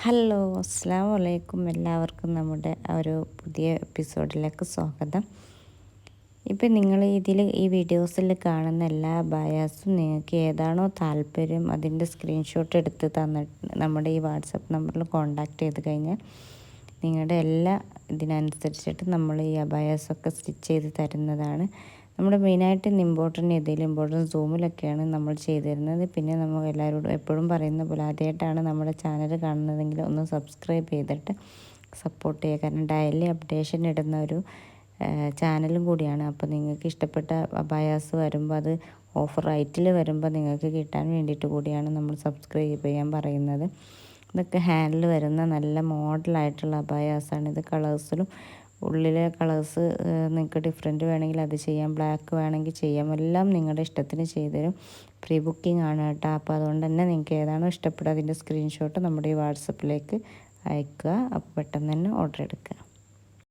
Hello, അസ്സലാമു അലൈക്കും. എല്ലാവർക്കും നമ്മുടെ ഒരു പുതിയ എപ്പിസോഡിലേക്ക് സ്വാഗതം. ഇപ്പം നിങ്ങൾ ഈ വീഡിയോസിൽ കാണുന്ന എല്ലാ ബയാസും നിങ്ങൾക്ക് ഏതാണോ താല്പര്യം അതിൻ്റെ സ്ക്രീൻഷോട്ട് എടുത്ത് നമ്മുടെ ഈ വാട്സപ്പ് നമ്പറിൽ കോൺടാക്റ്റ് ചെയ്ത് കഴിഞ്ഞാൽ നിങ്ങളുടെ എല്ലാ ഇതിനനുസരിച്ചിട്ട് നമ്മൾ ഈ അബായാസൊക്കെ സ്റ്റിച്ച് ചെയ്ത് തരുന്നതാണ്. നമ്മുടെ മെയിനായിട്ട് ഇമ്പോർട്ടൻറ്റ് സൂമിലൊക്കെയാണ് നമ്മൾ ചെയ്തു തരുന്നത്. പിന്നെ നമ്മൾ എല്ലാവരോടും എപ്പോഴും പറയുന്ന പോലെ ആദ്യമായിട്ടാണ് നമ്മുടെ ചാനൽ കാണുന്നതെങ്കിൽ ഒന്ന് സബ്സ്ക്രൈബ് ചെയ്തിട്ട് സപ്പോർട്ട് ചെയ്യുക. കാരണം ഡെയിലി അപ്ഡേഷൻ ഇടുന്ന ഒരു ചാനലും കൂടിയാണ്. അപ്പോൾ നിങ്ങൾക്ക് ഇഷ്ടപ്പെട്ട അബായാസ് വരുമ്പോൾ അത് ഓഫർ റേറ്റിൽ വരുമ്പോൾ നിങ്ങൾക്ക് കിട്ടാൻ വേണ്ടിയിട്ട് കൂടിയാണ് നമ്മൾ സബ്സ്ക്രൈബ് ചെയ്യാൻ പറയുന്നത്. ഇതൊക്കെ ഹാൻഡിൽ വരുന്ന നല്ല മോഡലായിട്ടുള്ള അബായാസാണ്. ഇത് കളേഴ്സിലും ഉള്ളിലെ കളേഴ്സ് നിങ്ങൾക്ക് ഡിഫറെൻറ്റ് വേണമെങ്കിൽ അത് ചെയ്യാം, ബ്ലാക്ക് വേണമെങ്കിൽ ചെയ്യാം. എല്ലാം നിങ്ങളുടെ ഇഷ്ടത്തിന് ചെയ്തുതരും. പ്രീ ബുക്കിംഗ് ആണ് കേട്ടോ. അപ്പോൾ അതുകൊണ്ട് തന്നെ നിങ്ങൾക്ക് ഏതാണോ ഇഷ്ടപ്പെടുക അതിൻ്റെ സ്ക്രീൻഷോട്ട് നമ്മുടെ ഈ വാട്സപ്പിലേക്ക് അയക്കുക. അപ്പോൾ പെട്ടെന്ന് തന്നെ ഓർഡർ എടുക്കുക.